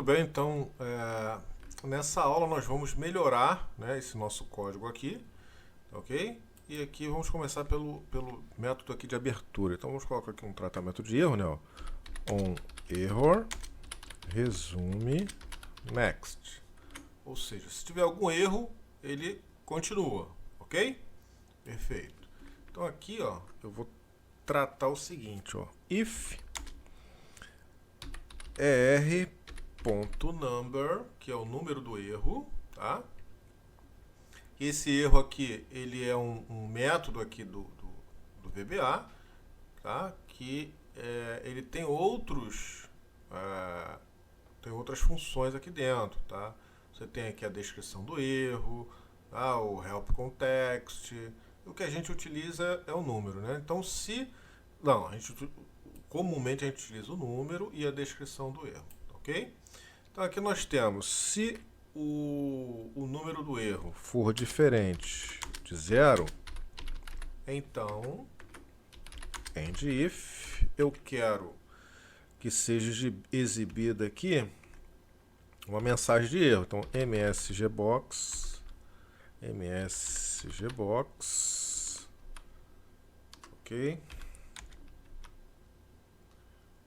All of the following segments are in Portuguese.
Bem, então, nessa aula nós vamos melhorar, né, esse nosso código aqui, ok? E aqui vamos começar pelo método aqui de abertura. Então vamos colocar aqui um tratamento de erro, né? Ó. On error, resume, next. Ou seja, se tiver algum erro, ele continua, ok? Perfeito. Então aqui, ó, eu vou tratar o seguinte, ó. If er.number, que é o número do erro, tá? Esse erro aqui, ele é um método aqui do VBA, tá? Que ele tem tem outras funções aqui dentro, tá? Você tem aqui a descrição do erro, tá? O help context. O que a gente utiliza é o número, né? Então, não, comumente a gente utiliza o número e a descrição do erro, ok? Então aqui nós temos, se o número do erro for diferente de 0, então, end if, eu quero que seja exibida aqui uma mensagem de erro. Então, msgbox, ok?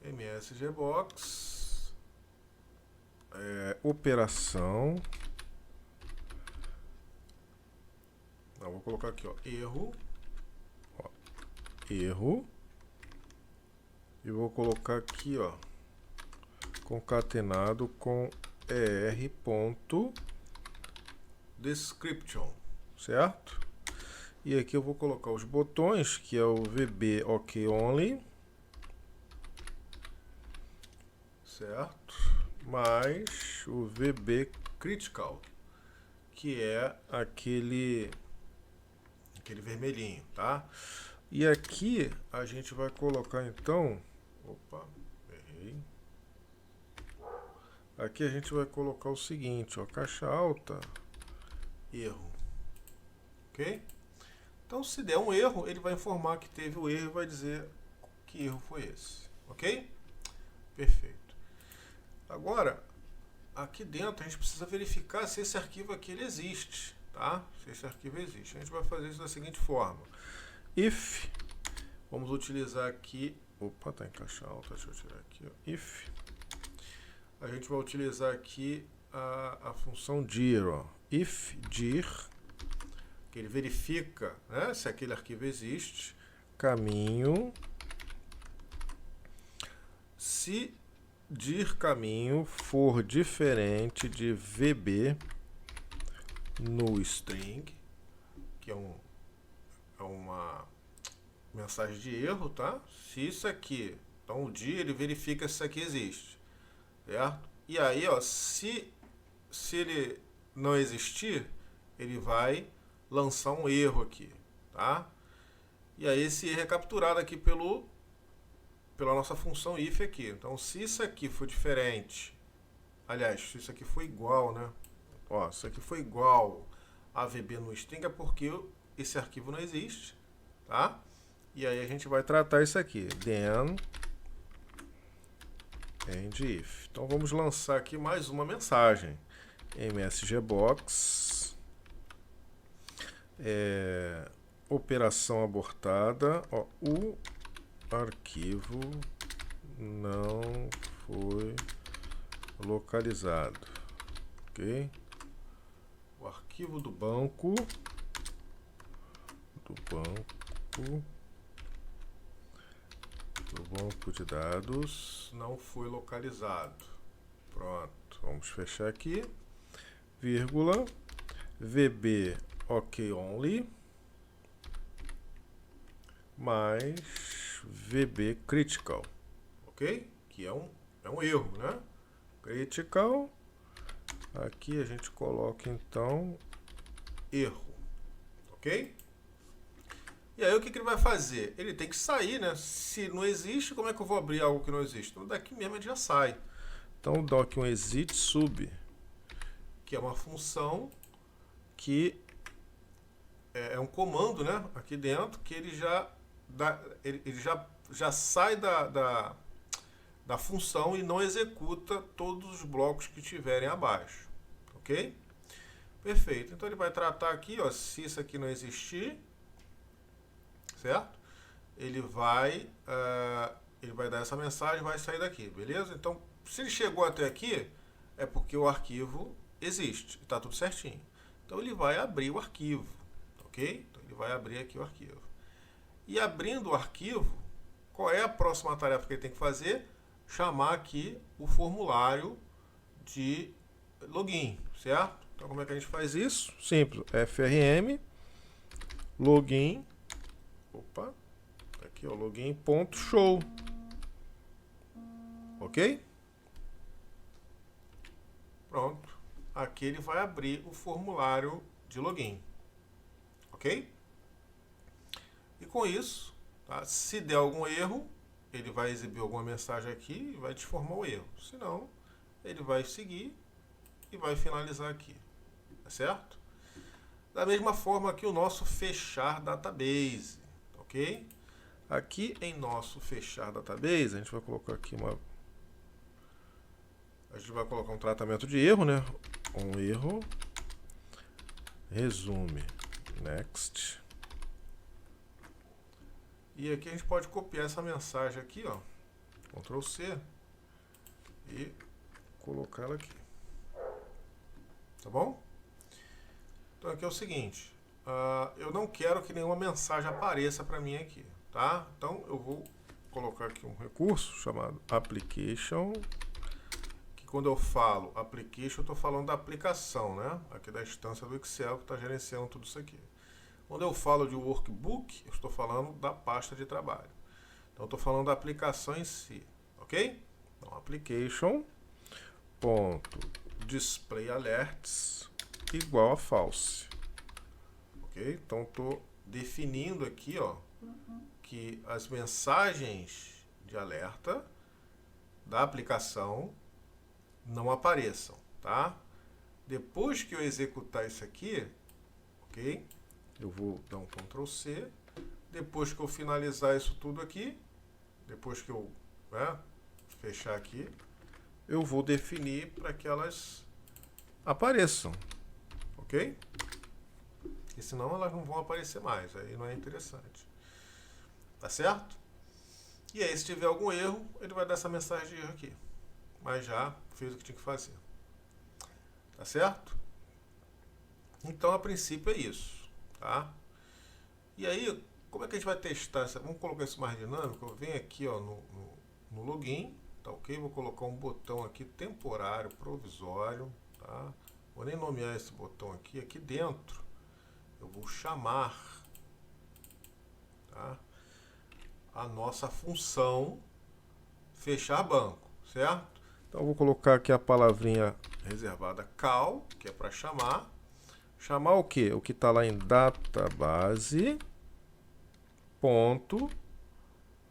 msgbox, operação, vou colocar aqui, ó, erro, e vou colocar aqui, ó, concatenado com er.description, certo? E aqui eu vou colocar os botões, que é o VB OK Only, certo? Mais o VB Critical, que é aquele vermelhinho, tá? E aqui a gente vai colocar então, errei. Aqui a gente vai colocar o seguinte, ó, caixa alta, erro, ok? Então, se der um erro, ele vai informar que teve o erro e vai dizer que erro foi esse, ok? Perfeito. Agora, aqui dentro a gente precisa verificar se esse arquivo aqui ele existe, tá? Se esse arquivo existe. A gente vai fazer isso da seguinte forma. If, vamos utilizar aqui, tá em caixa alta, deixa eu tirar aqui, ó. If, a gente vai utilizar aqui a função dir, ó. If dir, que ele verifica, né, se aquele arquivo existe, caminho, se dir caminho for diferente de VB no string, que é uma mensagem de erro, tá? Se isso aqui, então o dir ele verifica se isso aqui existe, certo? E aí, ó, se ele não existir, ele vai lançar um erro aqui, tá? E aí esse erro é capturado aqui pela nossa função if aqui. Então, se isso aqui for diferente, aliás, se isso aqui for igual, né? Ó, se isso aqui for igual a VB no string é porque esse arquivo não existe, tá? E aí a gente vai tratar isso aqui, then end if. Então vamos lançar aqui mais uma mensagem, msgbox, operação abortada, ó, o arquivo não foi localizado, ok? O arquivo do banco de dados não foi localizado. Pronto, vamos fechar aqui, vírgula, VB OK Only, mais VB Critical, ok? Que é um erro, né? Critical, aqui a gente coloca então erro, ok? E aí o que ele vai fazer? Ele tem que sair, né? Se não existe, como é que eu vou abrir algo que não existe? Então daqui mesmo ele já sai. Então doc um exit sub, que é uma função que é um comando, né? Aqui dentro que ele já sai da função e não executa todos os blocos que tiverem abaixo, ok? Perfeito, então ele vai tratar aqui, ó, se isso aqui não existir, certo? Ele vai dar essa mensagem e vai sair daqui, beleza? Então, se ele chegou até aqui, é porque o arquivo existe, está tudo certinho. Então ele vai abrir o arquivo, ok? Então ele vai abrir aqui o arquivo. E abrindo o arquivo, qual é a próxima tarefa que ele tem que fazer? Chamar aqui o formulário de login, certo? Então como é que a gente faz isso? Simples, frm login, opa, aqui ó, login.show, ok? Pronto, aqui ele vai abrir o formulário de login, ok? E com isso, tá? Se der algum erro, ele vai exibir alguma mensagem aqui e vai te informar o erro. Se não, ele vai seguir e vai finalizar aqui, tá certo? Da mesma forma que o nosso fechar database, ok? Aqui em nosso fechar database, a gente vai colocar aqui um tratamento de erro, né? Um erro, resume, next. E aqui a gente pode copiar essa mensagem aqui, ó, Ctrl C e colocar ela aqui, tá bom? Então aqui é o seguinte, eu não quero que nenhuma mensagem apareça para mim aqui, tá? Então eu vou colocar aqui um recurso chamado application, que quando eu falo application eu estou falando da aplicação, né? Aqui da instância do Excel que está gerenciando tudo isso aqui. Quando eu falo de workbook, eu estou falando da pasta de trabalho. Então, eu estou falando da aplicação em si, ok? Então, application.displayAlerts igual a false, ok? Então, estou definindo aqui, ó, que as mensagens de alerta da aplicação não apareçam, tá? Depois que eu executar isso aqui, ok? Eu vou dar um Ctrl C. Depois que eu finalizar isso tudo aqui, depois que eu fechar aqui, eu vou definir para que elas apareçam, ok? Porque senão elas não vão aparecer mais, aí não é interessante. Tá certo? E aí, se tiver algum erro, ele vai dar essa mensagem de erro aqui. Mas já fez o que tinha que fazer. Tá certo? Então, a princípio é isso. Tá? E aí, como é que a gente vai testar? Vamos colocar isso mais dinâmico. Eu venho aqui ó, no login, tá ok? Vou colocar um botão aqui temporário, provisório, tá? Vou nem nomear esse botão aqui. Aqui dentro, eu vou chamar, tá? A nossa função fechar banco, certo? Então, eu vou colocar aqui a palavrinha reservada call, que é para chamar. Chamar o que? O que está lá em database. Ponto.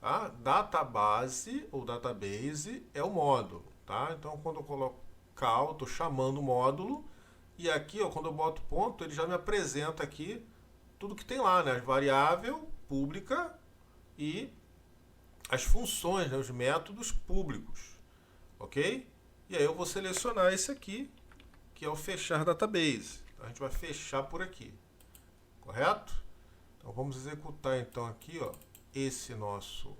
Tá? Database ou database é o módulo. Tá? Então, quando eu coloco call, estou chamando o módulo. E aqui, ó, quando eu boto ponto, ele já me apresenta aqui tudo que tem lá, né? As variáveis pública e as funções, né? Os métodos públicos. Ok? E aí eu vou selecionar esse aqui, que é o fechar database. A gente vai fechar por aqui, correto? Então vamos executar então aqui, ó, essa nossa,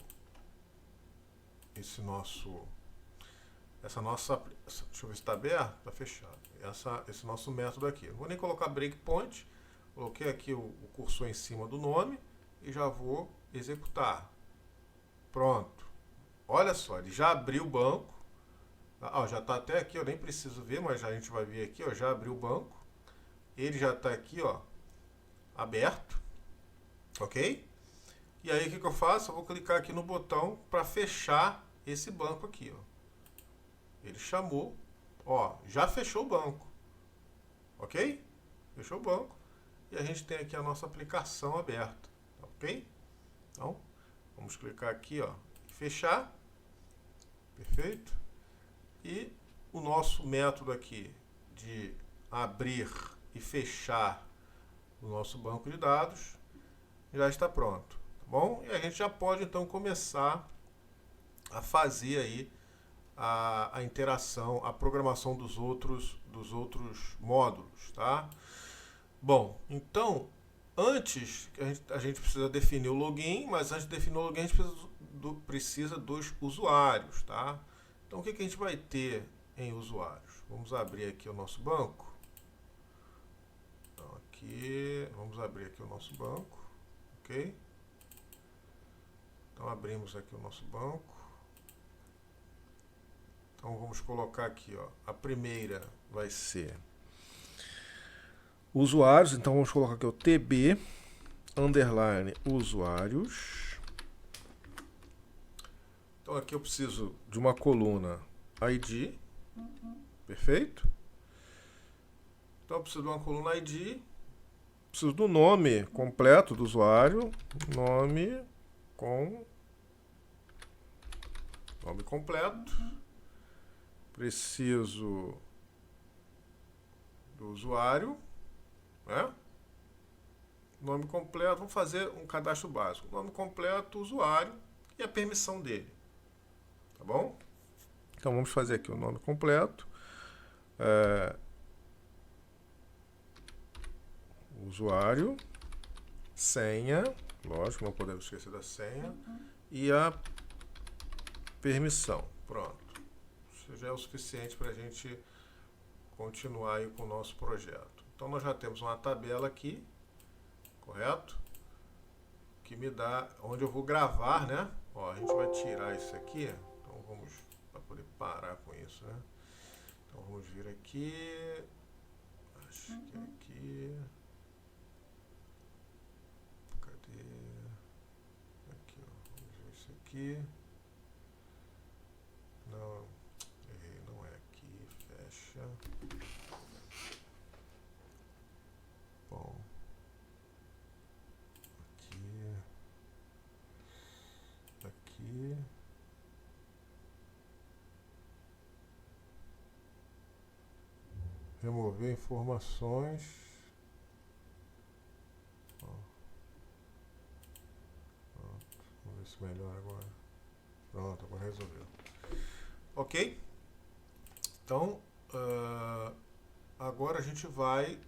deixa eu ver se está aberto, está fechado. Esse nosso método aqui. Não vou nem colocar breakpoint, coloquei aqui o cursor em cima do nome e já vou executar. Pronto. Olha só, ele já abriu o banco. Já está até aqui, eu nem preciso ver, mas já a gente vai ver aqui, ó, já abriu o banco. Ele já está aqui, ó, aberto, ok? E aí o que eu faço? Eu vou clicar aqui no botão para fechar esse banco aqui, ó. Ele chamou, ó, já fechou o banco, ok? Fechou o banco e a gente tem aqui a nossa aplicação aberta, ok? Então, vamos clicar aqui, ó, fechar, perfeito? E o nosso método aqui de abrir e fechar o nosso banco de dados já está pronto, tá bom? E a gente já pode então começar a fazer aí a interação, a programação dos outros módulos, tá? Bom, então, antes, a gente precisa definir o login, mas antes de definir o login, a gente precisa dos usuários, tá? Então, o que a gente vai ter em usuários? Vamos abrir aqui o nosso banco. Então, aqui, vamos abrir aqui o nosso banco, ok? Então, abrimos aqui o nosso banco. Então, vamos colocar aqui, ó, a primeira vai ser usuários, então vamos colocar aqui o TB underline usuários. Então aqui eu preciso de uma coluna ID, perfeito? Então eu preciso de uma coluna ID, preciso do nome completo do usuário, nome completo, preciso do usuário, né? Nome completo, vamos fazer um cadastro básico. Nome completo, usuário e a permissão dele. Tá bom? Então vamos fazer aqui o nome completo. Usuário, senha, lógico, não podemos esquecer da senha, e a permissão. Pronto. Isso já é o suficiente para a gente continuar aí com o nosso projeto. Então nós já temos uma tabela aqui, correto? Que me dá onde eu vou gravar, né? Ó, a gente vai tirar isso aqui, então vamos, para poder parar com isso, né? Então vamos vir aqui, acho que é aqui, cadê? Aqui, ó, vamos ver isso aqui. Não, errei, não é aqui, fecha. Bom, aqui, remover informações. Ó. Pronto, vamos ver se melhora agora. Pronto, agora resolveu. Ok? Então, agora a gente vai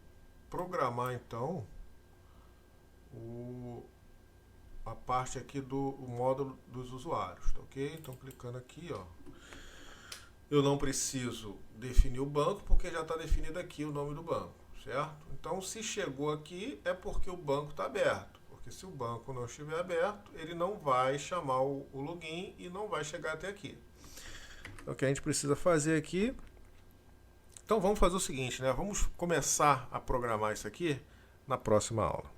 programar então a parte aqui do módulo dos usuários, tá ok? Então clicando aqui, ó, eu não preciso definir o banco porque já está definido aqui o nome do banco, certo? Então se chegou aqui é porque o banco está aberto, porque se o banco não estiver aberto ele não vai chamar o login e não vai chegar até aqui. Então o que a gente precisa fazer aqui, então vamos fazer o seguinte, né? Vamos começar a programar isso aqui na próxima aula.